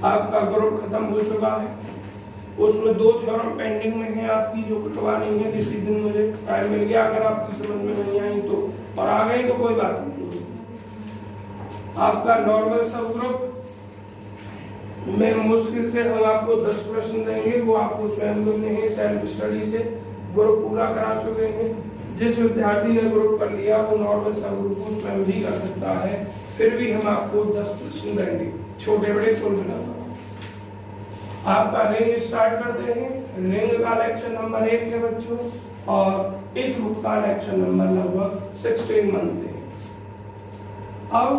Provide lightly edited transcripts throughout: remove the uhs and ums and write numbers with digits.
आपका ग्रुप खत्म हो चुका है। उसमें 2 थ्योरम पेंडिंग में है आपकी, जो करवानी है। किसी दिन मुझे टाइम मिल गया, अगर आपकी समझ में नहीं आई तो, और आ गई तो कोई बात नहीं। आपका नॉर्मल सब ग्रुप में मुश्किल से हम आपको 10 प्रश्न देंगे, वो आपको स्वयं करने हैं। सेल्फ स्टडी से ग्रुप पूरा करा चुके हैं। जिस विद्यार्थी ने ग्रुप कर लिया वो नॉर्मल सब ग्रुप को स्वयं भी कर सकता है। फिर भी हम आपको 10 प्रश्न देंगे, छोटे बड़े कुल मिलाकर। आपका रिंग स्टार्ट करते हैं। रिंग का लेक्चर नंबर 1 है बच्चों, और इस बुक का लेक्चर नंबर लगभग 16 बनते हैं। अब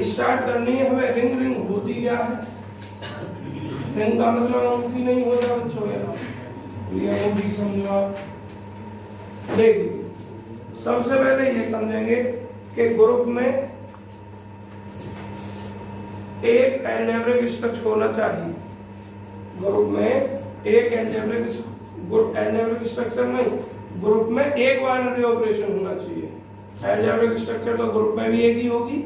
स्टार्ट करनी है हमें। रिंग रिंग होती क्या है? रिंग का मतलब अंगूठी नहीं होता बच्चों, ये अंगूठी समझो आप। देखिए, सबसे पहले ये समझेंगे कि ग्रुप में एक एल्जेब्रिक स्ट्रक्चर होना चाहिए। ग्रुप में एक एल्जेब्रिक स्ट्रक्चर नहीं, ग्रुप में एक बाइनरी ऑपरेशन होना चाहिए। एल्जेब्रिक स्ट्रक्चर तो ग्रुप में भी एक ही होगी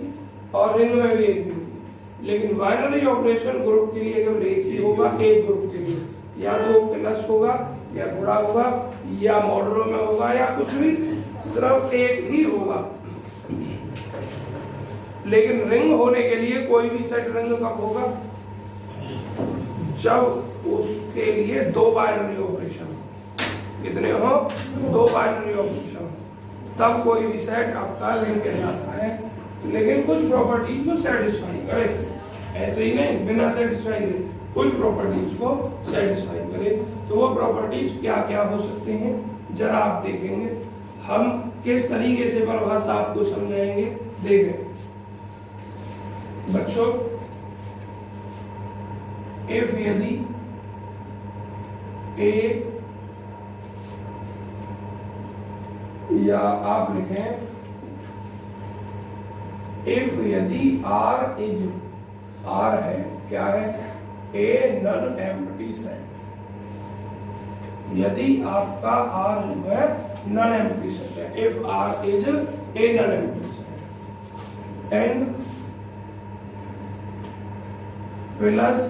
और रिंग में भी एक ही होगी, लेकिन बाइनरी ऑपरेशन ग्रुप के लिए केवल एक ही होगा। एक ग्रुप के लिए या तो प्लस होगा या गुणा होगा या मॉडुलो में होगा या कुछ भी, सिर्फ एक ही होगा। लेकिन रिंग होने के लिए कोई भी सेट रिंग कब होगा? जब उसके लिए 2 बाइनरी ऑपरेशन हो। कितने हो? 2 बाइनरी ऑपरेशन हो, तब कोई भी सेट आपका रिंग कहलाता है। लेकिन कुछ प्रॉपर्टीज को सेटिस्फाई करे, ऐसे ही नहीं बिना सेटिस्फाई करे, कुछ प्रॉपर्टीज को सेटिस्फाई करे। तो वो प्रॉपर्टीज क्या क्या हो सकते हैं जरा आप देखेंगे। हम किस तरीके से परिभाषा आपको समझाएंगे, देखें बच्चों। इफ यदि ए, या आप लिखें इफ यदि R इज, R है क्या है? A non empty set. यदि आपका R जो है नन एम्प्टी सेट है, if R is a non empty set, and plus,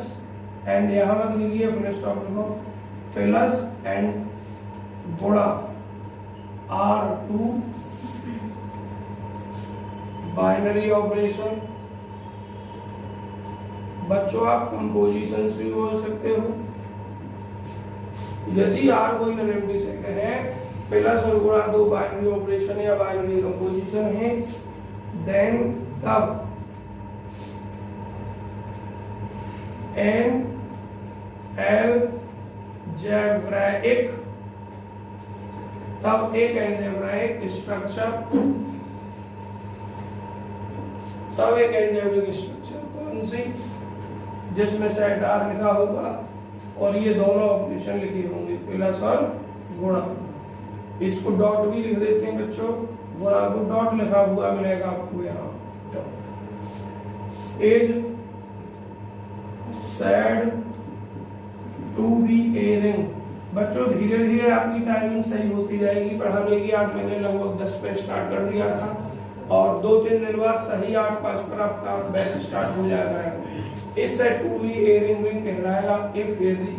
and यहां मत लिखिए, फुल स्टॉप लिखो, प्लस एंड गुणा R2 बाइनरी ऑपरेशन। बच्चों आप कंपोजिशन भी बोल सकते हो। यदि R कोई नन एम्प्टी सेट है, प्लस और गुणा 2 बाइनरी ऑपरेशन या बाइनरी कंपोजिशन है, देन तब एन एल्जेब्राइक, तब एक एल्जेब्राइक स्ट्रक्चर, तब एक एल्जेब्रिक स्ट्रक्चर कौन सी? जिसमें सेट R लिखा होगा और ये दोनों ऑपरेशन लिखे होंगे, प्लस और गुणा। इसको डॉट भी लिख देते हैं बच्चों, गुणा को डॉट लिखा हुआ मिलेगा आपको यहाँ। Is said to be a ring. बच्चों धीरे धीरे आपकी टाइमिंग सही होती जाएगी पढ़ाने की। आज मैंने लगभग 10 पे स्टार्ट कर दिया था और 2-3 दिन बाद सही 8-5 पर आपका बैच स्टार्ट हो जाएगा। इससे टू बी ए रिंग कहलाएगा इफ यदि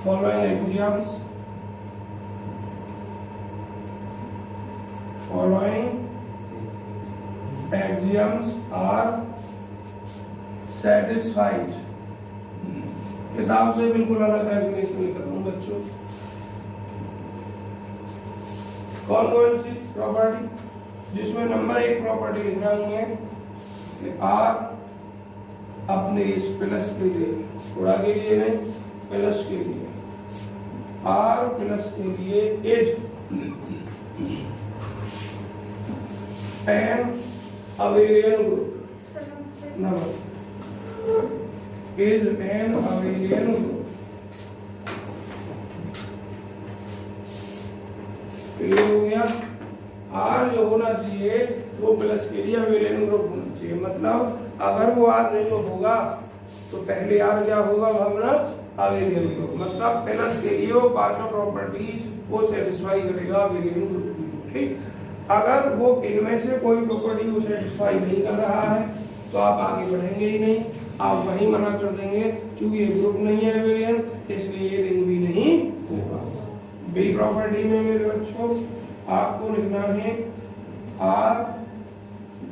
फॉलोइंग एक्सियम्स आर सेटिस्फाइड। किताब से बिल्कुल अलग डेफिनेशन लिख रहा हूं बच्चों। कौन कौन सी प्रॉपर्टी? जिसमें नंबर 1 प्रॉपर्टी लिख रहा हूं मैं कि R अपने इस प्लस के लिए, गुणा के लिए नहीं, प्लस के लिए, R प्लस के लिए is an abelian group, number is an abelian group. Clear हो गया? R जो होना चाहिए वो प्लस के लिए अवेलियन ग्रुप होना चाहिए। मतलब अगर वो R नहीं होगा तो पहले R क्या होगा हमारा? Abelian group. मतलब प्लस के लिए वो 5 प्रॉपर्टीज को सेटिस्फाई करेगा अवेलियन ग्रुप। ठीक, अगर वो इनमें से कोई प्रॉपर्टी को सेटिस्फाई नहीं कर रहा है तो आप आगे बढ़ेंगे ही नहीं, आप वहीं मना कर देंगे क्योंकि ये ग्रुप नहीं है एबेलियन, इसलिए ये रिंग भी नहीं होगा। बी प्रॉपर्टी में मेरे बच्चों आपको लिखना है आर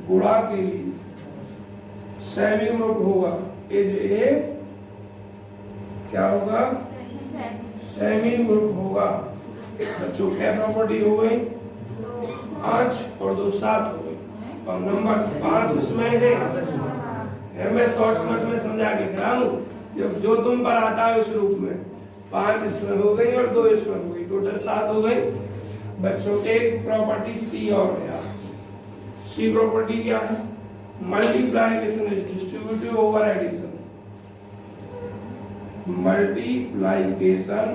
गुणा के लिए सेमी ग्रुप होगा इज ए क्या होगा, सेमी ग्रुप होगा। बच्चों क्या प्रॉपर्टी हो गई, 5 और 2 7 हो गई और नंबर 5 इसमें है। मैं शॉर्ट में समझा के लिख रहा हूँ, जब जो तुम पर आता है उस रूप में 5 इसमें हो गई और 2 इसमें हो गई, टोटल 7 हो गई। बच्चों एक प्रॉपर्टी सी और है, सी प्रॉपर्टी क्या है, multiplication is distributive over addition. Multiplication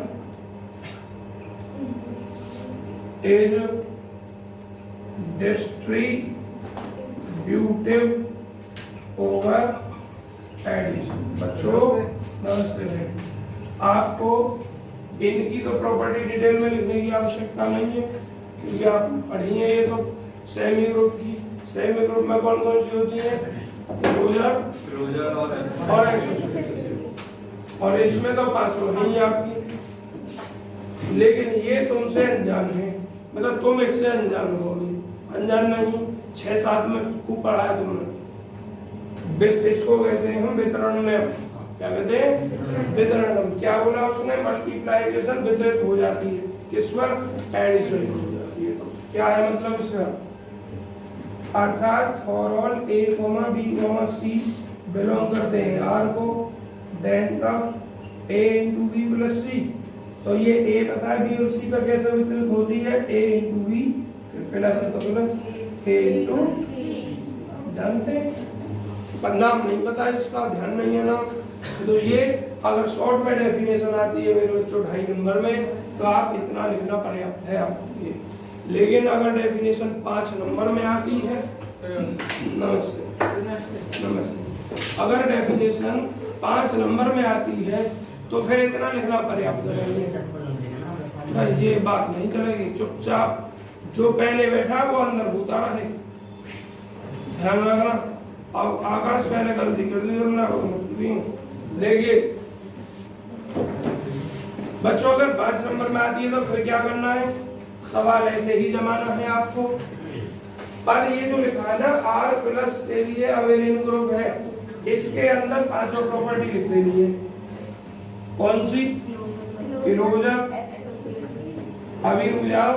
is distributive over addition. बच्चों नमस्ते, आपको इनकी तो प्रॉपर्टी डिटेल में लिखने की आवश्यकता नहीं है क्योंकि आप पढ़िए ये तो सेमी ग्रुप की। सेमी ग्रुप में कौन कौन सी होती है, क्लोजर और एसोसिएटिव, और इसमें तो 5 है ही आपकी। लेकिन ये तुमसे अनजान है, मतलब तुम इससे अनजान होगी, अनजान नहीं, 6-7 में खूब पढ़ाया तुमने। इसको कहते हैं हम वितरण, क्या कहते हैं वितरण। क्या बोला उसने, मल्टीप्लाइकेशन वितरित हो जाती है, किस पर, एडिशन हो जाती है। तो क्या है मतलब इसका, अर्थात for all A comma b comma c belong करते हैं आर को, देन तब ए इंटू बी प्लस सी। तो ये ए पता है बी और सी का कैसे वितरित होती है, ए इंटू बी प्लस है तो प्लस ए इंटू, जानते पर नाम नहीं पता है इसका, ध्यान नहीं है ना। तो ये अगर शॉर्ट में डेफिनेशन आती है मेरे बच्चों 2.5 नंबर में तो आप इतना लिखना पर्याप्त है आपके लिए। लेकिन अगर डेफिनेशन 5 नंबर में आती है, नमस्ते नमस्ते, अगर डेफिनेशन 5 नंबर में आती है तो फिर इतना लिखना पर्याप्त है। ये बात नहीं चलेगी, चुपचाप जो पहले बैठा वो अंदर होता रहे, ध्यान रखना। अब आकाश पहले गलती कर दी तुमने, देखिए बच्चों अगर 5 नंबर में आती है तो फिर क्या करना है, सवाल ऐसे ही जमाना है आपको। पर ये जो लिखा है ना आर प्लस के लिए अवेलेन ग्रुप है, इसके अंदर 5 प्रॉपर्टी लिख देनी है। कौन सी, क्लोजर। अभी रुक जाओ,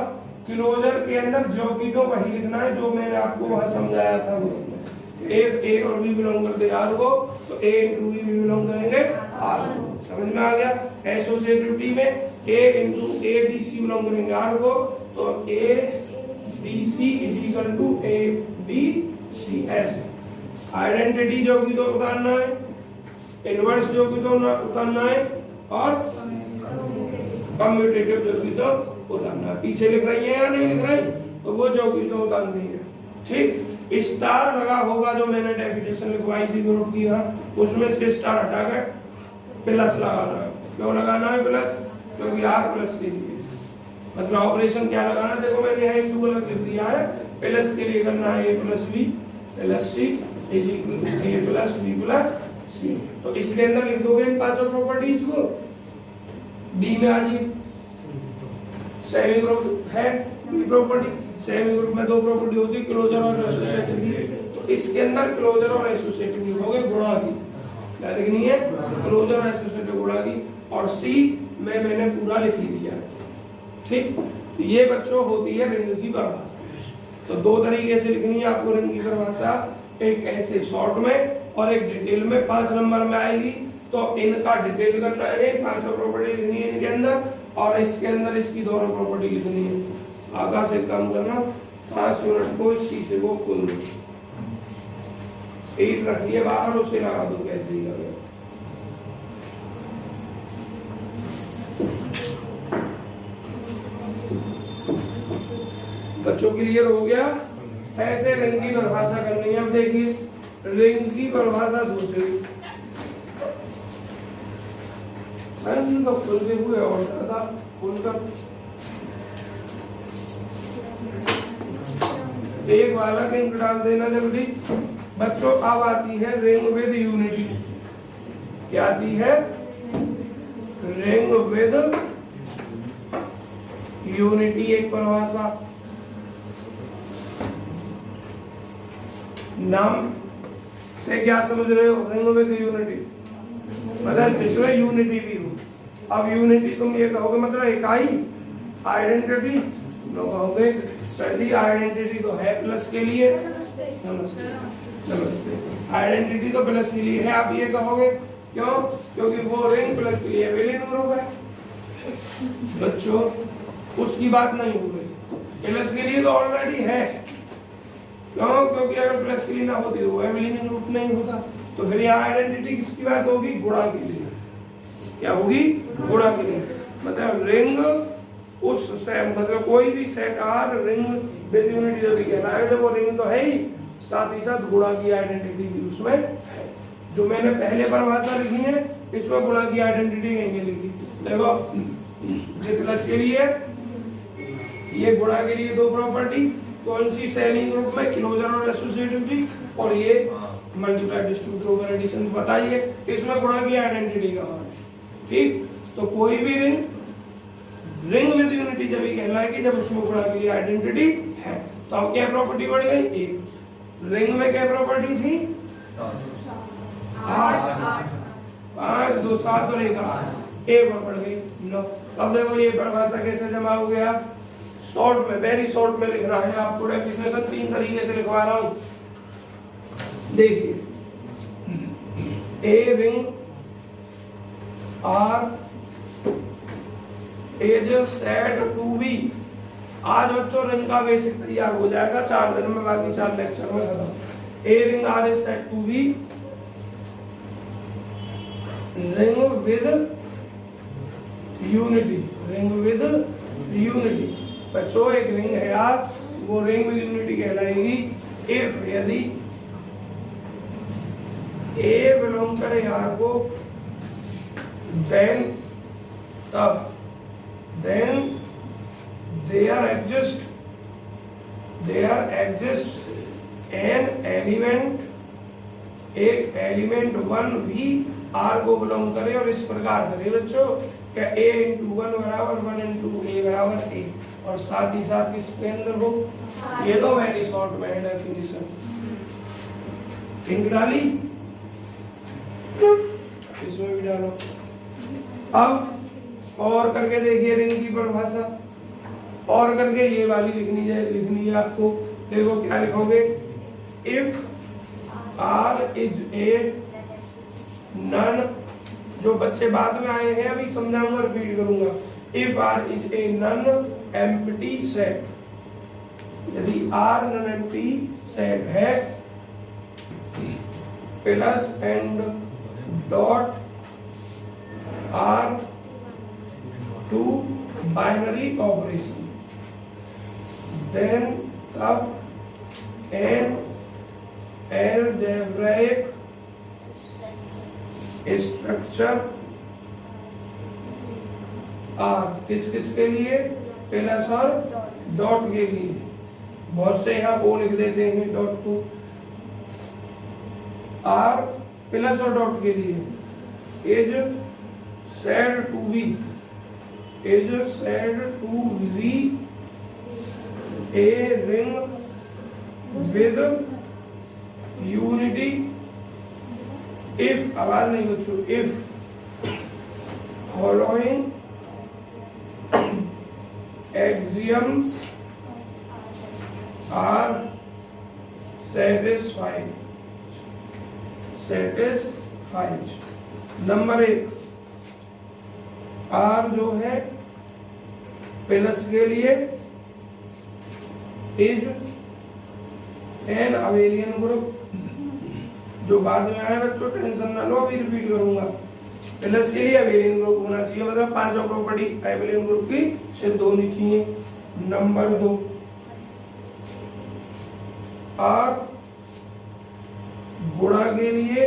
क्लोजर के अंदर जो की तो वही लिखना है जो मैंने आपको वहां समझाया था। इफ ए और बी बिलोंग करते आर को तो ए इंटू बी बिलोंग करेंगे आर को, समझ में आ गया। एसोसिएटिविटी में A into A D C belong करेंगे आर को, तो A D C is equal to A B C ऐसे। आइडेंटिटी जो की तो उतारना है, इनवर्स जो की तो उतारना है, और कम्यूटेटिव जो की तो उतारना है। पीछे लिख रही है या नहीं लिख रही, तो वो जो की तो उतारनी है, ठीक। स्टार लगा होगा जो मैंने डेफिनेशन लिखवाई थी ग्रुप की, उसमें से स्टार हटा कर प्लस लगाना है। क्यों लगाना है प्लस, क्योंकि आर प्लस के लिए, मतलब ऑपरेशन क्या लगाना है, देखो मैंने यहाँ एक अलग लिख दिया है, प्लस के लिए करना है A plus B plus C is equal to A plus B plus सी। तो इसके अंदर लिख दोगे इन 5 प्रॉपर्टीज को। बी में आ जाइए, सेमी ग्रुप है बी प्रॉपर्टी, सेमी ग्रुप में 2 प्रॉपर्टी होती है, क्लोजर और एसोसिएटिव। तो इसके अंदर क्लोजर और एसोसिएटिव लिखोगे गुणा की, क्या लिखनी है, क्लोजर और एसोसिएटिव गुणा की। और सी में मैंने पूरा लिख ही दिया, ठीक। ये बच्चों होती है रिंग की परिभाषा। तो 2 तरीके से लिखनी है आपको रिंग की परिभाषा, एक ऐसे शॉर्ट में और एक डिटेल में। 5 नंबर में आएगी तो इनका डिटेल करना है, 5 प्रॉपर्टी लिखनी है इनके अंदर, और इसके अंदर इसकी दोनों प्रॉपर्टी लिखनी है। आकाश एक काम करना, 5 मिनट को इसी से वो खोल दो, 8 रखिए बाहर, उसे लगा दो कैसे ही लगे। बच्चों क्लियर हो गया, ऐसे रिंग की परिभाषा करनी है। अब देखिए रिंग की परिभाषा दूसरी, तो खुलते हुए और ज्यादा खुलकर एक वाला लिंक डाल देना जल्दी। बच्चों अब आती है रिंग विद यूनिटी। क्या आती है? रिंग विद यूनिटी एक परिभाषा। नाम से क्या समझ रहे हो? रिंग विद यूनिटी मतलब जिसमें यूनिटी भी हो। अब यूनिटी तुम ये कहोगे मतलब इकाई, आइडेंटिटी लोग कहोगे सर जी आइडेंटिटी तो है प्लस के लिए। नमस्ते नमस्ते। आइडेंटिटी तो प्लस के लिए है, आप ये कहोगे क्यों? क्योंकि वो रिंग प्लस के लिए विलीन ग्रुप है। बच्चों उसकी बात नहीं हो रही, प्लस के लिए तो ऑलरेडी है। क्यों? क्योंकि अगर प्लस के लिए ना होती तो वो विलीन ग्रुप नहीं होता। तो फिर यहाँ आइडेंटिटी किसकी बात होगी? गुणा के लिए। क्या होगी? गुणा के लिए। मतलब रिंग उस सेट मतलब कोई भी set are ring with unity जब भी कहलाएगा जब वो रिंग तो है ही, साथ ही साथ गुणा की आइडेंटिटी भी उसमें है। जो मैंने पहले परिभाषा लिखी है इसमें गुणा की आइडेंटिटी कहीं लिखी। देखो ये प्लस के लिए, ये गुणा के लिए दो प्रॉपर्टी कौन सी? सेलिंग ग्रुप में क्लोजर और एसोसिएटिविटी, और ये मल्टीप्लाई डिस्ट्रीब्यूट ओवर एडिशन। बताइए इसमें गुणा की आइडेंटिटी का है। ठीक, तो कोई भी रिंग रिंग विद यूनिटी जब भी कहलाएगी जब उसमें गुणा के लिए आइडेंटिटी है। तो अब क्या प्रॉपर्टी बढ़ गई? एक। रिंग में क्या प्रॉपर्टी थी? 8 5 2 7 और 1 8, एक और बढ़ गई 9। अब देखो ये परिभाषा कैसे जमा हो गया? शॉर्ट में, वेरी शॉर्ट में लिख रहा है आपको। डेफिनेशन 3 तरीके से लिखवा रहा हूं। देखिए a ring R is said to be. आज बच्चों रिंग का बेसिक तैयार हो जाएगा 4 दिन में, बाकी 4 लेक्चर में खत्म। A ring R is said to be ring with unity. Ring with unity बच्चों एक रिंग है यार, वो रिंग विद यूनिटी कहलाएगी इफ यदि ए बिलोंग करे आर को, then there exists an element, एक एलिमेंट 1 भी आर को बिलोंग करे और इस प्रकार करे बच्चों क्या a इंटू 1 बराबर 1 इंटू a बराबर a, और साथ ही साथ किसके अंदर हो? ये तो वेरी शॉर्ट में है डेफिनेशन। लिंक डाली, इसमें भी डालो। अब और करके देखिए रिंग की परिभाषा, और करके ये वाली लिखनी है आपको। देखो क्या लिखोगे? If R is a non, जो बच्चे बाद में आए हैं अभी समझाऊंगा, रिपीट करूंगा। If R is a non empty set, यदि आर नन एम्प्टी सेट है plus and dot are two binary operation, then तब एन algebraic स्ट्रक्चर आर किस के लिए? प्लस और डॉट के लिए। बहुत से यहाँ ओ लिख देते हैं डॉट टू, आर प्लस और डॉट के लिए is said to be, is said to be a ring with unity if, आवाज नहीं बच्चों, if following axioms are satisfied। Number 1 R जो है प्लस के लिए इज एन अबेलियन ग्रुप, जो बाद में आया बच्चों टेंशन ना लो, अभी रिपीट करूंगा। प्लस के लिए अबेलियन ग्रुप होना चाहिए, मतलब 5 प्रॉपर्टी अबेलियन ग्रुप की सिद्ध होनी चाहिए। नंबर 2 आर गुणा के लिए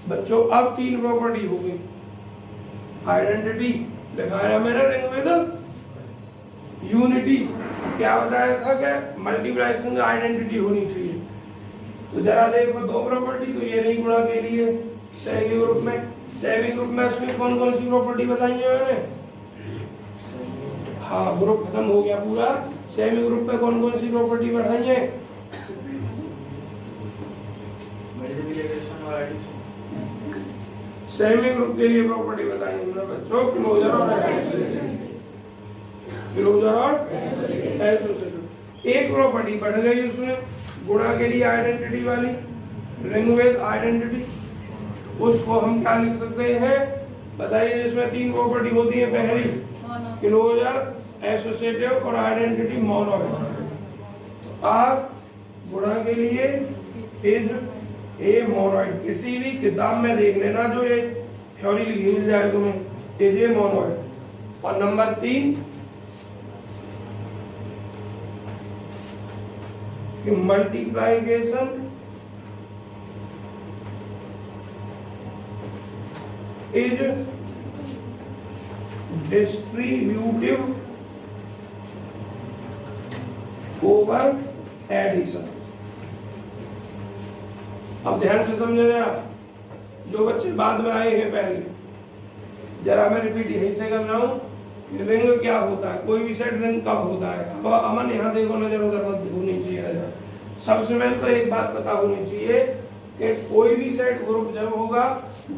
बच्चों अब 3 प्रॉपर्टी हो गई। आइडेंटिटी दिखाया मैंने रिंग विद यूनिटी, क्या बताया था कि मल्टीप्लिकेशन आइडेंटिटी होनी चाहिए। तो जरा देखो दो प्रॉपर्टी तो ये नहीं गुणा के लिए सेमी ग्रुप में उसमें कौन कौन सी प्रॉपर्टी बताई है मैंने? हाँ, ग्रुप खत्म हो गया पूरा। सेमी ग्रुप में कौन कौन सी प्रॉपर्टी बढ़ाई है? सेमी ग्रुप के लिए प्रॉपर्टी बताई हमने बच्चों, क्लोजर और एसोसिएटिव। एक प्रॉपर्टी बढ़ गई उसमें गुणा के लिए आइडेंटिटी वाली, रिंग विद आइडेंटिटी। उसको हम क्या लिख सकते हैं बताइए? इसमें तीन प्रॉपर्टी होती है, पहली क्लोजर, एसोसिएटिव और आइडेंटिटी मोनोइड। तो आप गुणा के लिए इज ए मोनोइड, किसी भी किताब में देख लेना जो ये थ्योरी लिखी मिल जाए तुम्हें, इज ए मोनोइड। और number 3 multiplication is distributive over addition. अब ध्यान से समझे जरा, जो बच्चे बाद में आए हैं पहले, जरा मैं रिपीट यहीं से कर रहा हूँ। रिंग क्या होता है, कोई भी सेट रिंग कब होता है? अब अमन यहाँ देखो, नजर उधर मत होनी चाहिए नजर। सबसे पहले तो एक बात पता होनी चाहिए कि कोई भी सेट ग्रुप जब होगा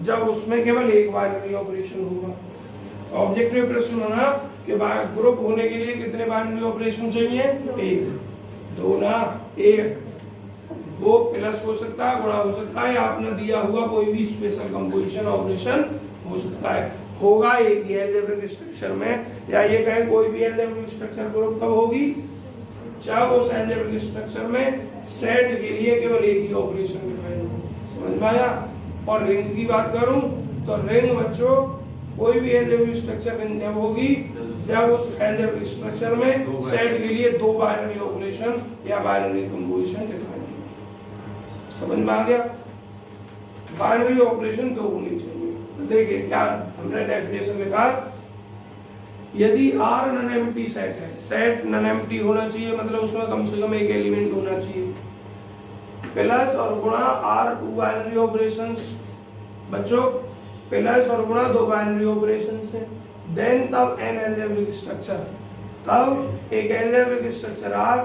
जब उसमें केवल एक बाइनरी ऑपरेशन होगा। ऑब्जेक्टिव प्रश्न होना कि ग्रुप होने के लिए कितने बाइनरी ऑपरेशन चाहिए? एक, दो ना, एक। वो प्लस हो सकता है, गुणा हो सकता है, आपने दिया हुआ कोई भी स्पेशल कंपोजिशन ऑपरेशन हो सकता है। होगा एक ही अलजेब्रिक स्ट्रक्चर में, या ये कहें कोई भी अलजेब्रिक स्ट्रक्चर ग्रुप कब होगी? जब उस अलजेब्रिक स्ट्रक्चर में सेट के लिए केवल एक ही ऑपरेशन डिफाइन हो। समझ में आया? और रिंग की बात करूं तो रिंग बच्चों कोई भी अलजेब्रिक स्ट्रक्चर रिंग जब होगी जब उस अलजेब्रिक स्ट्रक्चर में सेट के लिए दो बाइनरी ऑपरेशन या बाइनरी कंपोजिशन डिफाइन हो। समझ में आ गया? बाइनरी ऑपरेशन दो होनी चाहिए। तो देखिए क्या हमने डेफिनेशन लिखा, यदि R नॉन एम्प्टी सेट है, सेट नॉन एम्प्टी होना चाहिए, मतलब उसमें कम से कम एक एलिमेंट होना चाहिए, प्लस और गुणा R टू बाइनरी ऑपरेशंस। बच्चों प्लस और गुणा दो बाइनरी ऑपरेशंस है, देन तब एन अलजेब्रिक स्ट्रक्चर, तब एक अलजेब्रिक स्ट्रक्चर R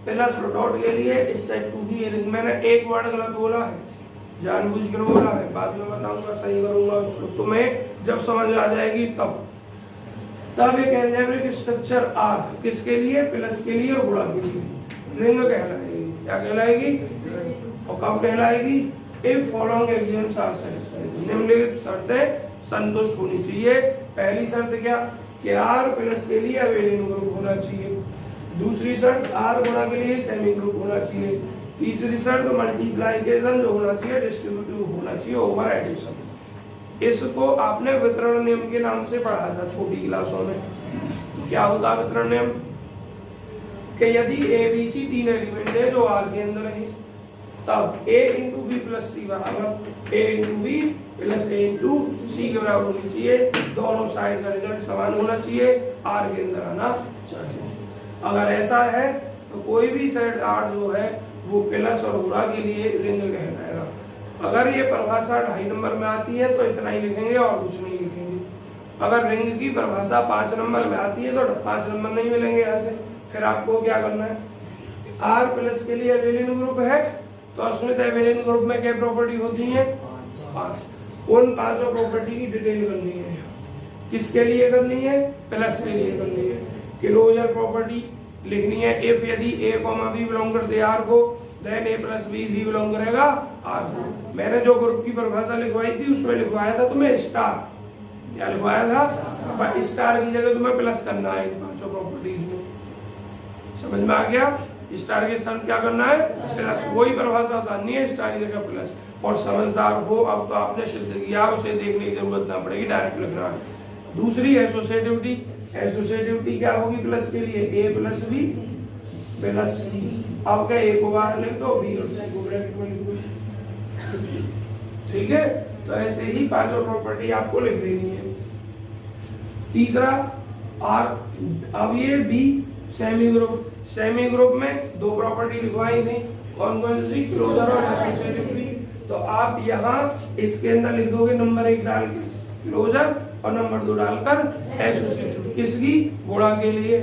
प्लस और डॉट के लिए इस सेट टू की रिंग। मैंने एक वर्ड गलत बोला है, जानबूझकर बोला है, बाद में बताऊंगा, सही करूंगा उसको, तुम्हें जब समझ आ जाएगी तब एक अलजेब्रिक स्ट्रक्चर R किसके लिए? प्लस के लिए और गुणा के लिए रिंग कहलाएगी। क्या कहलाएगी? और कब कहलाएगी? If following axioms are satisfied, निम्नलिखित शर्तें संतुष्ट होनी चाहिए। पहली शर्त क्या कि R प्लस के लिए अबेलियन ग्रुप होना चाहिए। दूसरी शर्त R गुणा के लिए सेमी ग्रुप होना चाहिए। तीसरी शर्त मल्टीप्लाइकेशन जो होना चाहिए डिस्ट्रीब्यूटिव होना चाहिए ओवर एडिशन। इसको आपने वितरण नियम के नाम से पढ़ा था छोटी क्लासों में। क्या होता है वितरण नियम? कि यदि ABC तीन एलिमेंट है जो R के अंदर है, तब A into B plus C बराबर A into B plus A into C के बराबर होनी चाहिए। दोनों साइड का रिजल्ट समान होना चाहिए, R के अंदर आना चाहिए। अगर ऐसा है तो कोई भी सेट R जो है वो प्लस और गुणा के लिए रिंग कहलाएगा। अगर ये परिभाषा 2.5 नंबर में आती है तो इतना ही लिखेंगे और कुछ नहीं लिखेंगे। अगर रिंग की परिभाषा 5 नंबर में आती है तो 5 नंबर नहीं मिलेंगे यहाँ से। फिर आपको क्या करना है? R प्लस के लिए अबेलियन ग्रुप है तो उसमें अबेलियन ग्रुप में क्या प्रॉपर्टी होती है? 5। उन 5 प्रॉपर्टी की डिटेल करनी है। किसके लिए करनी है? प्लस के लिए करनी है। क्लोजर प्रॉपर्टी लिखनी है। इफ यदि A, B बिलोंग करते हैं R को, देन A प्लस B भी बिलोंग करेगा R को। मैंने जो ग्रुप की परिभाषा लिखवाई थी उसमें लिखवाया था तुम्हें स्टार। क्या लिखवाया था? स्टार की जगह तुम्हें प्लस करना है इन 5 प्रॉपर्टीज में। समझ में आ गया? स्टार के स्थान क्या करना है? प्लस। वही परिभाषा उतारनी है, स्टार की जगह प्लस। और समझदार हो अब तो आपने सिद्ध किया, उसे देखने की जरूरत ना पड़ेगी, डायरेक्ट लिखना है। दूसरी एसोसिएटिविटी। एसोसिएटिविटी क्या होगी प्लस के लिए? A plus B plus C। अब क्या A को बाहर लिख दो, B और C को ब्रैकेट में लिख दो। ठीक है, तो ऐसे ही 5 प्रॉपर्टी आपको लिख देनी है। तीसरा R, अब ये B semi group. Semi group में 2 प्रॉपर्टी लिखवाई थी कौन कौन सी, क्लोजर और एसोसिएटिव। तो आप यहाँ इसके अंदर लिख दोगे नंबर 1 डाल के क्लोजर और नंबर 2 डालकर एसोसिएटिव, किसकी, गुणा के लिए।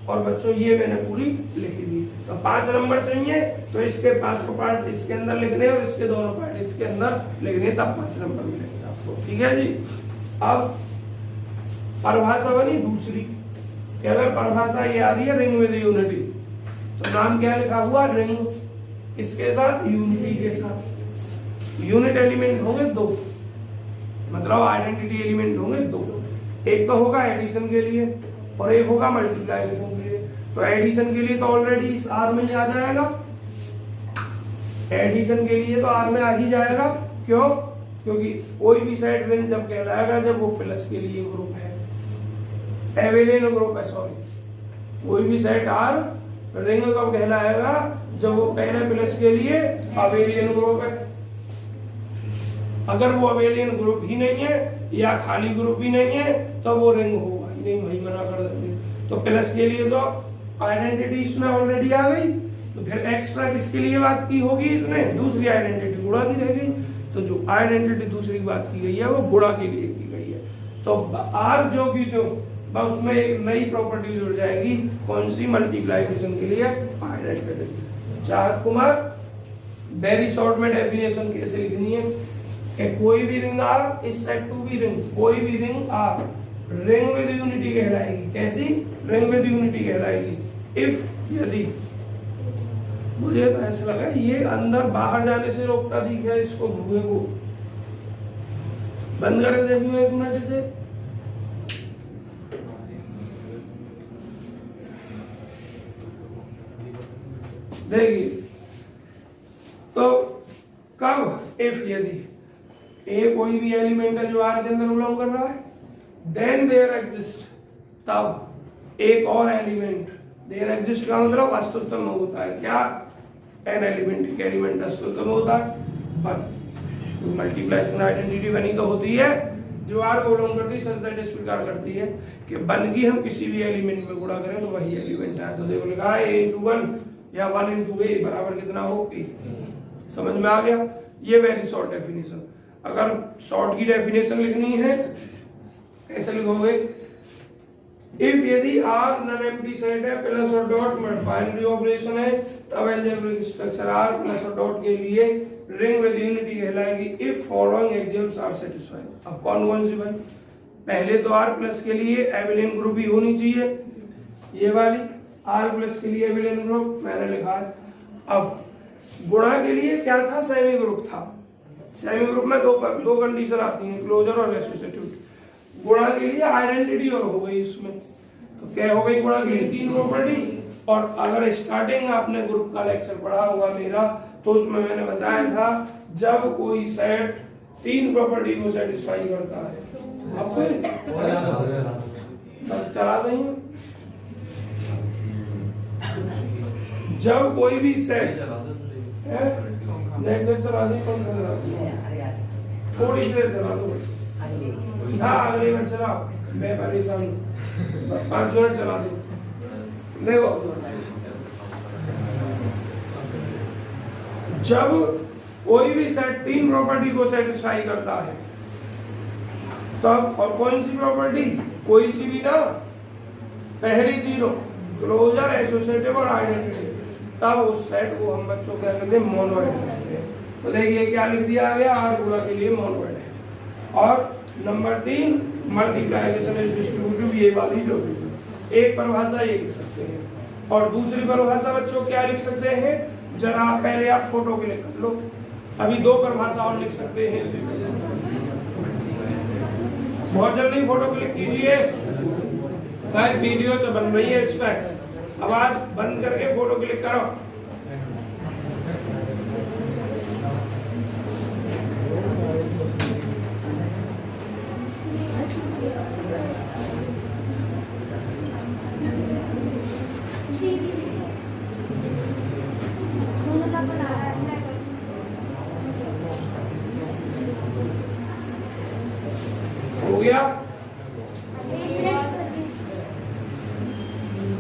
और बच्चों ये मैंने पूरी लिख दी। तो 5 नंबर चाहिए, तो इसके 5 को पार्ट इसके अंदर लिखने और इसके दोनों पार्ट इसके अंदर लिखने, तब 5 नंबर मिलेंगे आपको। ठीक है जी। अब परिभाषा बनी दूसरी कि अगर परिभाषा ये आ रही है रिंग विद यूनिटी, तो नाम क्या लिखा हुआ, रिंग, इसके साथ यूनिटी के साथ। यूनिट एलिमेंट होंगे 2, मतलब आइडेंटिटी एलिमेंट होंगे 2, एक तो होगा एडिशन के लिए और एक होगा मल्टीप्लिकेशन के लिए। तो एडिशन के लिए तो ऑलरेडी इस आर में ही आ जाएगा, एडिशन के लिए तो आर में आ ही जाएगा। क्यों, क्योंकि कोई भी सेट रिंग जब कहलाएगा जब वो प्लस के लिए ग्रुप है, एबेलियन ग्रुप है, सॉरी, कोई भी सेट आर रिंग कब कहलाएगा, जब वो पहले प्लस के लिए अबेलियन ग्रुप है। अगर वो अबेलियन ग्रुप ही नहीं है या खाली ग्रुप ही नहीं है तो वो रिंग होगा ही नहीं, वही मना कर देंगे। तो प्लस के लिए तो आइडेंटिटी इसमें ऑलरेडी आ गई, तो फिर एक्स्ट्रा किसके लिए बात की होगी, इसने दूसरी आइडेंटिटी गुणा की रह गई। तो जो आइडेंटिटी दूसरी बात की गई है वो गुणा के लिए की गई है। तो आर जो की जो बस उसमें एक नई प्रॉपर्टी जुड़ जाएगी, कौन सी, मल्टीप्लिकेशन के लिए identity. Chahat Kumar, very short में डेफिनेशन कैसे लिखनी है कि कोई भी ring R is said to be ring, कोई भी ring R ring with unity कहलाएगी। कैसी, रिंग विद यूनिटी कहलाएगी इफ, यदि। मुझे तो ऐसा लगा ये अंदर बाहर जाने से रोकता दिख है, इसको धुएं को बंद करके देखिए 1 मिनट से। देखिए तो कब, इफ, यदि ए कोई भी एलिमेंट है जो आर के अंदर बिलोंग कर रहा है, देन देयर एग्जिस्ट, तब एक और एलिमेंट, देयर एग्जिस्ट का मतलब अस्तित्व में होता है। क्या, एन एलिमेंट, एक एलिमेंट अस्तित्व में होता है, पर मल्टीप्लिकेशन आइडेंटिटी बनी तो होती है जो आर को बिलोंग करती है, सच दैट इस प्रकार करती है कि बन की हम किसी भी एलिमेंट में गुणा करें तो वही एलिमेंट है। तो देखो लिखा है a into 1 या 1 into a बराबर कितना हो, a। समझ में आ गया, ये वेरी शॉर्ट डेफिनेशन। अगर शॉर्ट की डेफिनेशन लिखनी है ऐसे लिखोगे, इफ यदि आर नन एम्प्टी सेट है, प्लस और डॉट बाइनरी ऑपरेशन है, तब अलजेब्रिक स्ट्रक्चर आर प्लस और डॉट के लिए रिंग विद यूनिटी कहलाएगी if following axioms are satisfied. अब कौन सी भाई, पहले तो आर प्लस के लिए एबेलियन ग्रुप ही होनी चाहिए, ये वाली आर प्लस के लिए एबेलियन ग्रुप मैंने लिखा है। अब गुणा के लिए क्या था, सेमी ग्रुप था। सेमी ग्रुप में दो कंडीशन आती हैं, क्लोजर और एसोसिएटिव। गुणा के लिए आइडेंटिटी और हो गई इसमें, तो क्या हो गई गुणा के लिए 3 प्रॉपर्टी। और अगर स्टार्टिंग आपने ग्रुप का लेक्चर पढ़ा होगा मेरा, तो उसमें मैंने बताया था जब कोई सेट 3 प्रॉपर्टी को सेटिस्फाई करता है, अब चला देंगे, जब कोई भी सेट चला दें, थोड़ी देर चला दो, हाँ अगले में चला, मैं परेशान 5 मिनट चला दो। देखो जब कोई भी सेट 3 प्रॉपर्टी को सेटिस्फाई करता है तब, और कौन सी प्रॉपर्टी, कोई सी भी ना, पहली तीनों क्लोजर, एसोसिएटिव और आइडेंटिटी, तब उस सेट को हम बच्चों क्या कहते हैं, मोनोइड कहते हैं। तो देखिए क्या लिख दिया गया, आर गुणा के लिए मोनोइड है। और नंबर 3 मल्टीप्लिकेशन इज डिस्ट्रीब्यूटिव, ये वाली जो भी एक परिभाषा ये लिख सकते हैं। और दूसरी परिभाषा बच्चों क्या लिख सकते हैं, जरा पहले आप फोटो क्लिक कर लो, अभी 2 परिभाषा और लिख सकते हैं, बहुत जल्दी फोटो क्लिक कीजिए भाई, वीडियो तो बन रही है, इसमें आवाज बंद करके फोटो क्लिक करो। हो गया,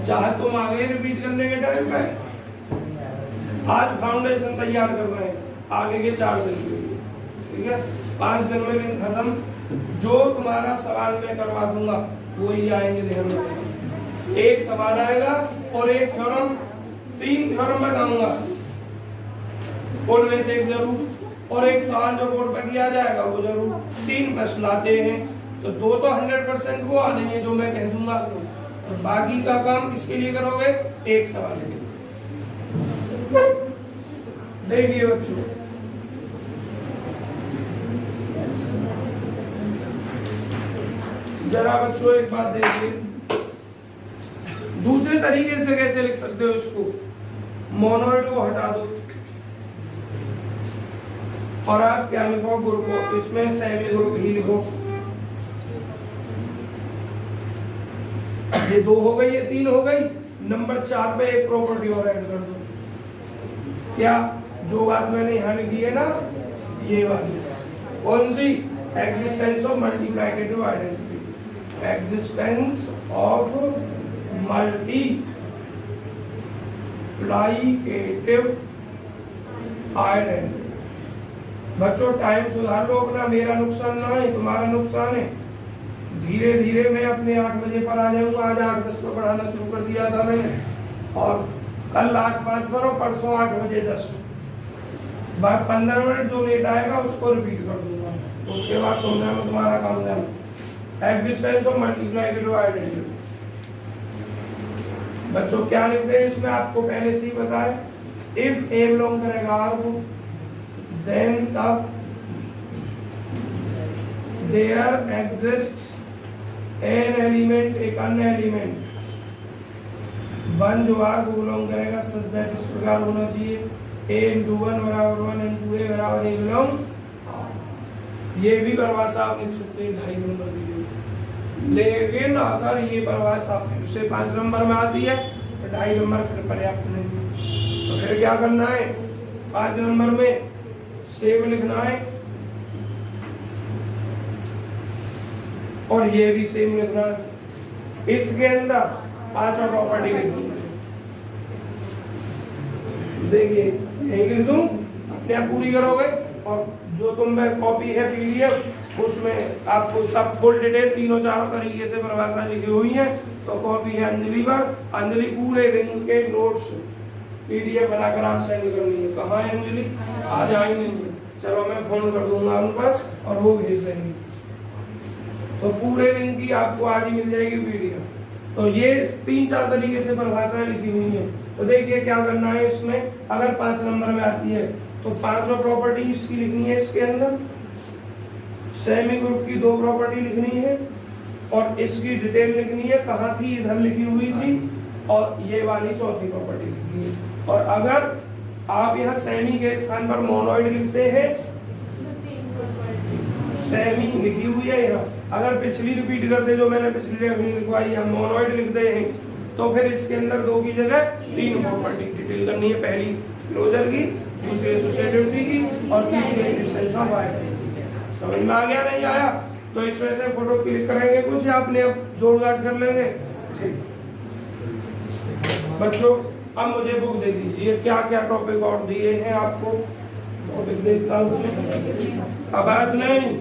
चाहे तुम आगे रिपीट करने के टाइम पे आज फाउंडेशन तैयार कर रहे हैं आगे के 4 दिन के लिए, ठीक है। 5 दिन में दिन खत्म। जो तुम्हारा सवाल मैं करवा दूंगा वही आएंगे, ध्यान रखना। एक सवाल आएगा और एक थ्योरम, 3 थ्योरम बताऊंगा, उनमें से एक जरूर, और एक सवाल जो बोर्ड पर किया जाएगा वो जरूर। 3 प्रश्न आते हैं, तो 2 तो 100% वो आ नहीं है जो मैं कह दूंगा, और बाकी का काम किसके लिए करोगे? एक सवाल के लिए। देखिए बच्चों, जरा बच्चों एक बात देखिए, दूसरे तरीके से कैसे लिख सकते हो इसको। मोनोइड को हटा दो और आप क्या लिखो? ग्रुप को, इसमें सेमी ग्रुप ही लिखो। ये 2 हो गई, ये 3 हो गई। नंबर 4 पे एक प्रॉपर्टी और ऐड कर दो। क्या? जो बात मैंने यहाँ लिखी है ना, ये वाली, कौन सी? Existence of multiplicative identity, existence of multiplicative identity. बच्चों टाइम सुधार लो अपना, मेरा नुकसान ना है, तुम्हारा नुकसान है। धीरे धीरे मैं अपने 8 बजे पर आ जाऊंगा। आज 8:10 पर पढ़ाना शुरू कर दिया था मैंने, और कल 8:05 पर और परसों 8:10। बाद 15 मिनट जो लेट आएगा उसको रिपीट कर दूंगा, उसके बाद तुम्हारा काम जाना। Existence of multiplicative identity. बच्चों क्या लिखते हैं इसमें? आपको पहले से ही पता है। इफ ए बिलोंग करेगा आर को, देन तब देयर एग्जिस्ट्स एन एलिमेंट, एक अन्य एलिमेंट, वन जो आर को बिलोंग करेगा, सच दैट इस प्रकार होना चाहिए a into 1 बराबर 1 into a बराबर a बिलोंग। ये भी परिभाषा आप लिख सकते हैं 2.5 नंबर वीडियो, लेकिन अगर ये परिभाषा फिर 5 नंबर में आती है तो 2.5 नंबर फिर पर्याप्त नहीं है। तो फिर क्या करना है? 5 नंबर में सेम लिखना है, और ये भी सेम लिखना है। इसके अंदर 5 प्रॉपर्टी लिखनी है। देखिए यही लिख दूं, अपने आप पूरी करोगे, और जो तुम में कॉपी है पीडीएफ, उसमें आपको सब फुल डिटेल 3-4 तरीके से परिभाषा लिखी हुई है। तो कॉपी है अंजलि पर, अंजलि पूरे रिंग के नोट्स पीडीएफ बनाकर आप सेंड करनी है। कहाँ है अंजलि? आज आई नहीं है, चलो मैं फोन कर दूंगा उन पर और वो भेज देंगे। तो पूरे रिंग की आपको आज ही मिल जाएगी पीडीएफ। तो ये 3-4 तरीके से परिभाषाएं लिखी हुई हैं। तो देखिए क्या करना है इसमें, अगर 5 नंबर में आती है तो 5 प्रॉपर्टी इसकी लिखनी है। इसके अंदर सेमी ग्रुप की 2 प्रॉपर्टी लिखनी है, और इसकी डिटेल लिखनी है, कहाँ थी? इधर लिखी हुई थी, और ये वाली चौथी प्रॉपर्टी लिखनी है। और अगर आप यहाँ सेमी के स्थान पर मोनोइड लिखते हैं, सेमी लिखी हुई है यहाँ, अगर पिछली रिपीट करते जो मैंने पिछली लिखवाई है, मोनोइड लिखते हैं, तो फिर इसके अंदर 2 की जगह 3 प्रॉपर्टी डिटेल करनी है। पहली क्लोजर की, दूसरी एसोसिएटिविटी की, और तीसरी एग्जिस्टेंस ऑफ आइडेंटिटी। समझ में आ गया? नहीं आया तो इसमें से फोटो क्लिक करेंगे कुछ, या अपने आप जोड़ घाट कर लेंगे। ठीक बच्चों, अब मुझे बुक दे दीजिए, क्या क्या टॉपिक और दिए हैं आपको। टॉपिक देखता हूँ, अब आज नहीं,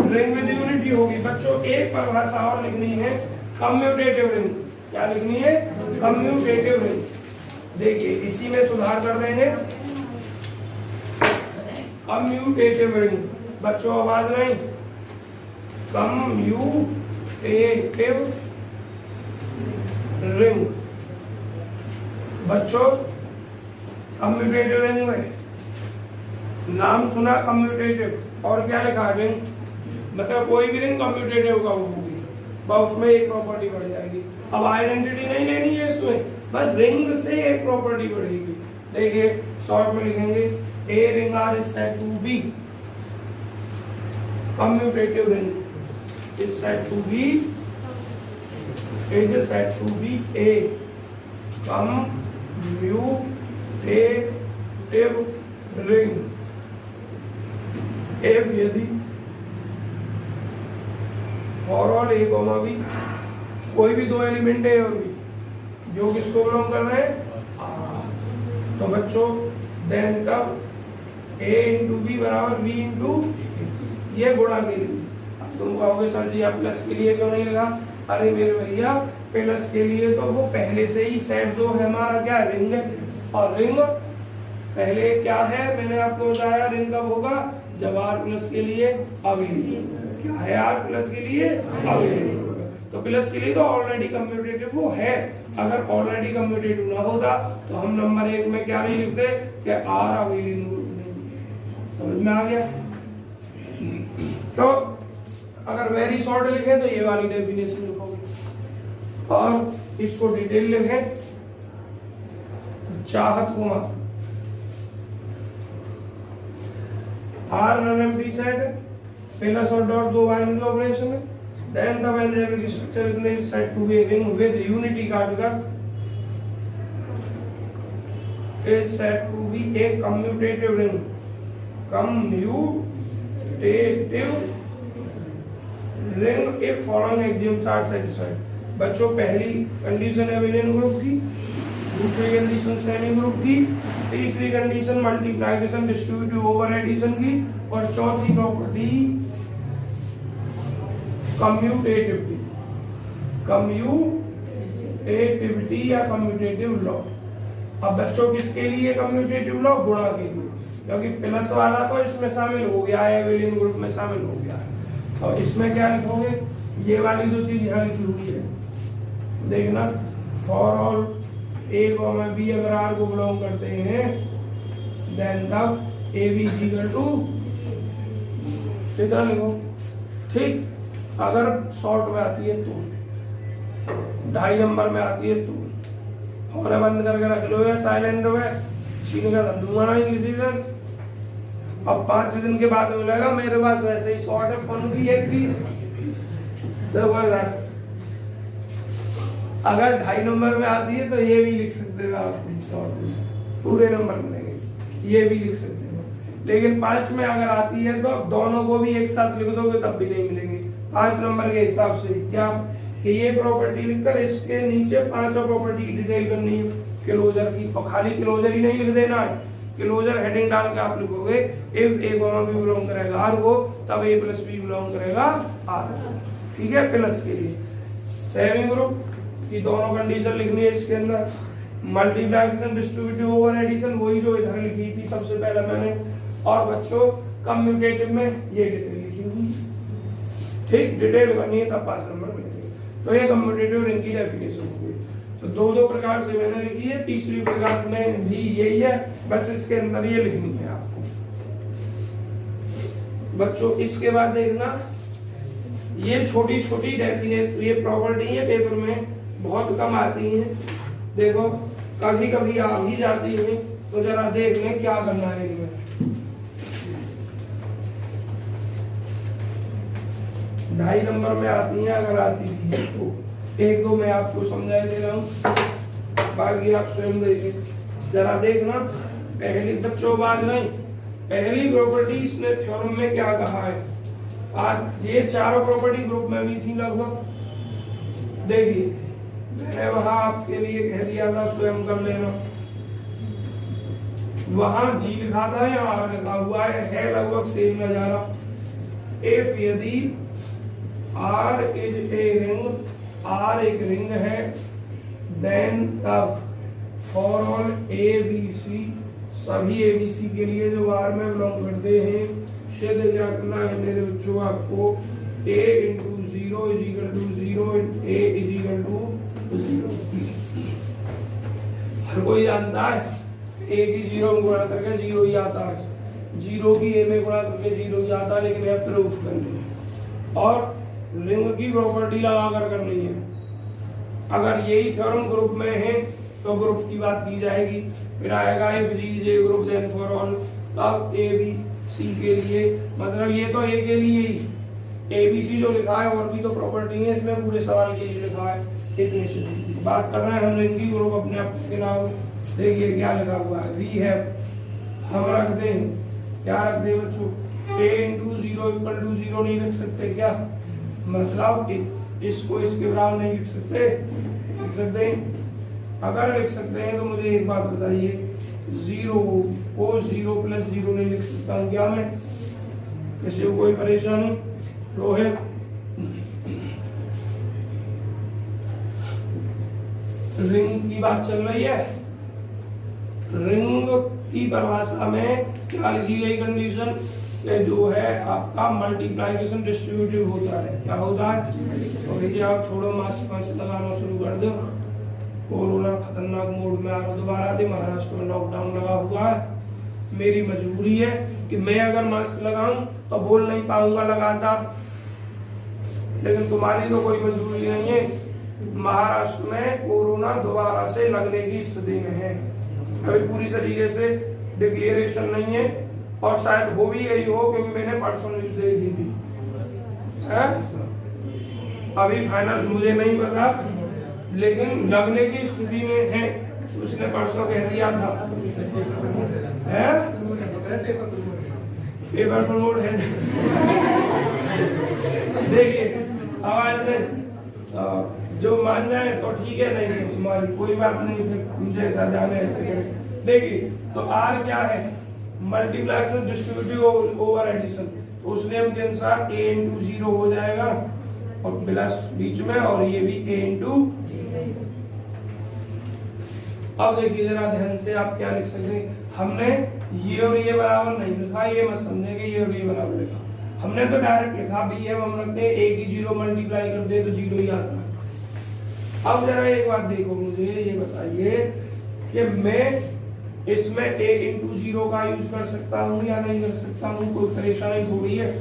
रिंग विद यूनिटी होगी। बच्चों एक परिभाषा और लिखनी है, कम्यूटेटिव रिंग। क्या लिखनी है? Commutative ring. देखिए इसी में सुधार कर देंगे, कम्यूटेटिव रिंग। बच्चों आवाज नहीं, कम्यूटेटिव रिंग। बच्चों कम्यूटेटिव रिंग में नाम सुना कम्यूटेटिव, और क्या लिखा? रिंग। मतलब कोई भी रिंग कम्यूटेटिव का होगी, बस उसमें एक प्रॉपर्टी बढ़ जाएगी। अब आइडेंटिटी नहीं लेनी है इसमें, बस रिंग से एक प्रॉपर्टी बढ़ेगी। देखिए शॉर्ट में लिखेंगे, a ring R is said to be commutative ring, is said to be, is said to be a commutative ring if यदि for all A comma B, कोई भी 2 एलिमेंट है और भी जो किसको बिलोंग कर रहे हैं, तो बच्चों देन तब a इंटू बी बराबर b इंटू ये गुणा के लिए। अब तुम कहोगे सर जी आप प्लस के लिए क्यों नहीं लगा? अरे मेरे भैया प्लस के लिए तो वो पहले से ही सेट जो है हमारा क्या रिंग है, और रिंग पहले क्या है मैंने आपको बताया रिंग कब होगा जब r प्लस के लिए अवयवी, क्या है r प्लस के लिए अवयवी होगा। तो प्लस के लिए तो ऑलरेडी कम्यूटेटिव वो है, अगर ऑलरेडी कम्यूटेटिव ना होता तो हम नंबर 1 में क्या नहीं लिखते कि r अवयवी ग्रुप नहीं। समझ में आ गया? तो अगर वेरी शॉर्ट लिखे तो ये वाली डेफिनेशन लिखोगे और इसको डिटेल लिखें। चाहत कुमार R non empty set plus और डॉट दो बाइनरी ऑपरेशन है। Then the algebraic structure is said to be a ring with unity काटकर is said to be a commutative ring. Commutative ring if following axioms are satisfied. बच्चों पहली condition है villain group की, दूसरी condition semi group की, तीसरी condition multiplication distributive over addition की, और चौथी प्रॉपर्टी कम्यूटेटिविटी। कम्यूटेटिविटी या कम्यूटेटिव लॉ। अब बच्चों किसके लिए कम्यूटेटिव लॉ? गुणा के लिए, क्योंकि प्लस वाला तो इसमें शामिल हो गया है, विलेन ग्रुप में शामिल हो गया है। और इसमें क्या लिखोगे? ये वाली जो चीज यहाँ लिखी हुई है देखना, for all A comma b अगर आर को बिलोंग करते हैं देन तब ए बी इक्वल टू इतना लिखो। ठीक, अगर शॉर्ट में आती है तो 2.5 नंबर में आती है तो और बंद करके रख लो या साइलेंट में, छीन का दूंगा नहीं किसी दिन। अब 5 दिन के बाद मिलेगा, मेरे पास वैसे ही शॉर्ट है फोन की एक भी। देखो अगर 2.5 नंबर में आती है तो ये भी लिख सकते हो आप, शॉर्ट में पूरे नंबर मिलेंगे, ये भी लिख सकते हो। लेकिन 5 में अगर आती है तो दोनों को भी एक साथ लिख दोगे तब भी नहीं मिलेंगे। 5 नंबर के हिसाब से क्या कि ये प्रॉपर्टी लिखकर इसके नीचे 5 और प्रॉपर्टी डिटेल करनी है क्लोजर की, और खाली क्लोजर ही नहीं लिख देना है, क्लोजर हेडिंग डाल के आप लिखोगे if a comma b belong करेगा आर को तब ए प्लस बी बिलोंग करेगा आर। ठीक है, प्लस के लिए सेमी ग्रुप की दोनों कंडीशन लिखनी है इसके अंदर। मल्टीप्लिकेशन डिस्ट्रीब्यूटिव ओवर एडिशन वही जो इधर लिखी थी सबसे पहले मैंने, और बच्चों कम्यूटेटिव में ये डिटेल लिखी हुई। ठीक, डिटेल करनी है तब 5 नंबर मिलेंगे। तो ये कम्यूटेटिव रिंग की डेफिनेशन हो गई। तो दो प्रकार से मैंने लिखी है, तीसरी प्रकार में भी यही है, बस इसके अंदर ये लिखनी है आपको। बच्चों इसके बाद देखना, ये छोटी छोटी डेफिनेशन ये प्रॉपर्टी है पेपर में बहुत कम आती हैं, देखो कभी कभी आ भी जाती है, तो जरा देख लें क्या करना है इनमें। 2.5 नंबर में आती है, अगर आती भी है तो 1-2 मैं आपको समझा दे रहा हूँ, बाकी आप स्वयं देखिए। जरा देखना, पहली बच्चों बात नहीं, पहली प्रॉपर्टी इसने थ्योरम में क्या कहा है। आज ये चारों प्रॉपर्टी ग्रुप में भी थी लगभग, देखिए मैंने वहां आपके लिए कह दिया था स्वयं कर लेना। वहां जी लिखा था या आर लिखा हुआ है लगभग सेम नजारा। इफ यदि R is a ring, R एक रिंग है, देन तब for all a B c, सभी ए बी सी के लिए जो आर में बिलोंग करते हैं, शेद क्या करना है मेरे बच्चों आपको, a into 0 is equal to 0 a is equal to 0। हर कोई जानता है a की 0 में गुणा करके 0 ही आता है, 0 की a में गुणा करके 0 ही आता है, लेकिन यह प्रूफ करनी है और रिंग की प्रॉपर्टी लगा कर करनी है। अगर यही थ्योरम ग्रुप में है तो ग्रुप की बात की जाएगी, फिर आएगा if G is a group then for all, तब ए बी सी के लिए, मतलब ये तो ए के लिए ही, ए बी सी जो लिखा है और भी तो प्रॉपर्टी है, इसमें पूरे सवाल के लिए लिखा है। इतनी सी बात कर रहे हैं हम रिंग की ग्रुप अपने आप के नाम। देखिए क्या लिखा हुआ है, वी हैव, हम रखते हैं, क्या रखते हैं बच्चों, a इंटू 0 इक्वल टू 0 नहीं लिख सकते क्या, मतलब इसको इसके बराबर नहीं लिख सकते, लिख सकते हैं। अगर लिख सकते हैं तो मुझे एक बात बताइए, जीरो को जीरो प्लस जीरो नहीं लिख सकता हूँ क्या मैं? किसी को कोई परेशानी? रोहित, रिंग की बात चल रही है। रिंग की परिभाषा में क्या लिखी गई कंडीशन? ये जो है आपका मल्टीप्लिकेशन डिस्ट्रीब्यूटिव होता है। क्या होता है? तो भैया आप थोड़ा मास्क लगाना शुरू कर दो। कोरोना खतरनाक मोड में आ रहा दोबारा से, महाराष्ट्र में लॉकडाउन लगा हुआ है। मेरी मजबूरी है कि मैं अगर मास्क लगाऊं तो बोल नहीं पाऊंगा लगातार, लेकिन तुम्हारी तो कोई मजबूरी नहीं है। महाराष्ट्र में कोरोना दोबारा से लगने की स्थिति में है। अभी पूरी तरीके से डिक्लेरेशन नहीं है और शायद हो भी गई हो, क्योंकि मैंने परसों न्यूज देखी थी। अभी फाइनल मुझे नहीं पता, लेकिन लगने की स्थिति में है। उसने परसों कह दिया था पेपर प्रमोट है। देखिए आवाज नहीं, जो मान जाए तो ठीक है, नहीं तुम्हारी कोई बात नहीं, फिर जैसा जाने ऐसे करें। देखिए तो आर क्या है? Multiplication distributive over addition. तो उस नियम के अनुसार a इंटू जीरो हो जाएगा और प्लस बीच में, और ये भी a इंटू। अब देखिए जरा ध्यान से, आप क्या लिख सकते हैं? हमने ये और ये बराबर नहीं लिखा, ये मत समझे कि ये और ये बराबर लिखा। हमने तो डायरेक्ट लिखा बी है, हम रखते हैं ए की जीरो मल्टीप्लाई करते हैं तो जीरो ही आता है। अब जरा एक बात देखो, मुझे ये बताइए कि मैं इसमें a इंटू जीरो का यूज कर सकता हूँ या नहीं कर सकता हूँ? कोई परेशानी थोड़ी है,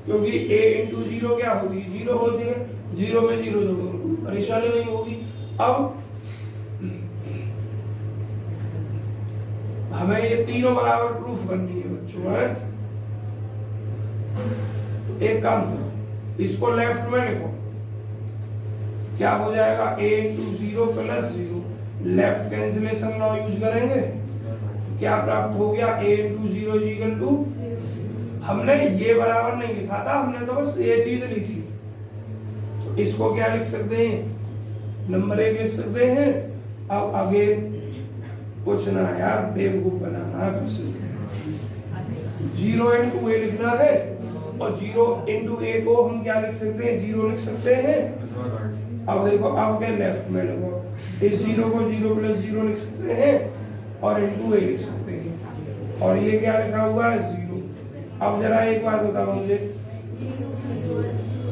क्योंकि a इंटू जीरो क्या होती है? जीरो होती है। जीरो में जीरो जोड़ो, कोई परेशानी नहीं होगी। अब हमें ये तीनों बराबर प्रूफ करनी है बच्चों, है? तो एक काम करो, इसको लेफ्ट में लिखो। क्या हो जाएगा? a into zero plus zero. Left cancellation law use करेंगे तो क्या प्राप्त हो गया? a into zero equal to, हमने ये बराबर नहीं लिखा था, हमने तो बस ये चीज लिखी। तो इसको क्या लिख सकते हैं? नंबर 1 लिख सकते हैं। अब आगे कुछ ना यार, बेवकूफ बनाना, जीरो इंटू ए लिखना है, और जीरो इंटू ए को हम क्या लिख सकते हैं? जीरो लिख सकते हैं। अब देखो, अब क्या लेफ्ट में लिखो, इस जीरो को जीरो प्लस जीरो लिख सकते हैं और इंटू ए लिख सकते हैं, और ये क्या लिखा हुआ है? जीरो। अब जरा एक बात बताओ मुझे,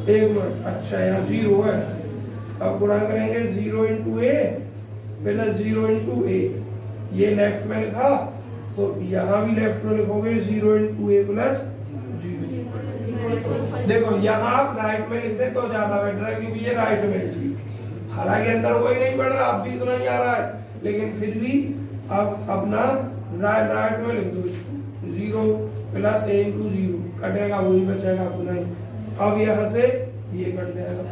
एक मिनट, अच्छा यहाँ जीरो है। अब गुणा करेंगे जीरो इंटू ए प्लस जीरो इंटू ए, ये लेफ्ट में लिखा तो यहाँ भी लेफ्ट में लिखोगे जीरो इंटू ए प्लस जीरो। देखो यहाँ आप राइट में लिखते तो ज्यादा बेटर है, क्योंकि ये राइट में है जी। हालांकि अंदर कोई नहीं पढ़ रहा, अब भी इतना ही आ रहा है, लेकिन फिर भी आप अपना राइट में लिख दो इसको। जीरो प्लस ए इंटू जीरो कटेगा, वही बचेगा अपना ही। अब यहाँ से ये कट जाएगा,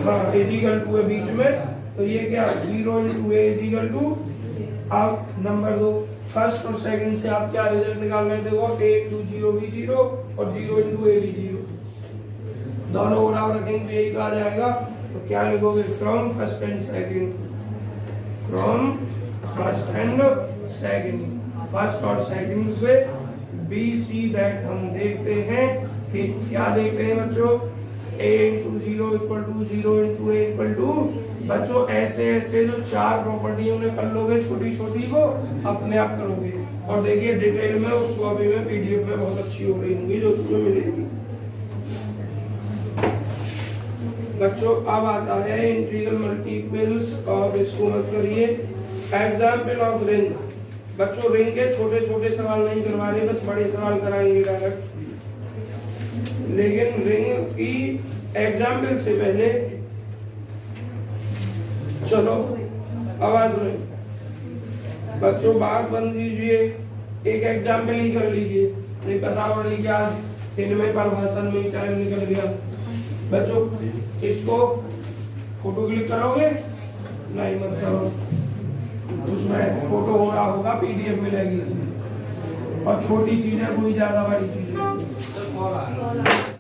हाँ इजिकल टू है बीच में, तो ये क्या? Zero into a equal to. अब नंबर 2, फर्स्ट और सेकंड से आप क्या रिजल्ट निकालने? देखो a इंटू जीरो भी जीरो और जीरो इंटू ए भी जीरो, दोनों बराबर रखेंगे तो यही कहा जाएगा। तो क्या लिखोगे? From first and second, from first and second. First और सेकंड से बी सी दैट हम देखते हैं कि क्या देखते हैं बच्चों? a into zero equal to zero into a equal to. बच्चों ऐसे ऐसे जो चार प्रॉपर्टी उन्हें कर लोगे, छोटी छोटी को अपने आप करोगे, और देखिए डिटेल में उसको अभी मैं पीडीएफ में बहुत अच्छी हो रही होंगी जो तुम्हें मिलेगी। बच्चों अब आता है इंटीग्रल मल्टीपल्स, और इसको मत करिए। Example of ring. बच्चों रिंग के छोटे छोटे सवाल नहीं करवा रहे, बस बड़े सवाल कराएंगे डायरेक्ट। लेकिन रिंग की एग्जाम्पल से पहले चलो आवाज नहीं बच्चों, बात बंद कीजिए, एक एग्जाम्पल ही कर लीजिए, नहीं पता पड़ी क्या इनमें परिभाषण में टाइम निकल गया। बच्चों इसको फोटो क्लिक करोगे? नहीं मत करो, उसमें फोटो हो रहा होगा, पीडीएफ मिलेगी, और छोटी चीजें कोई ज्यादा बड़ी चीजें।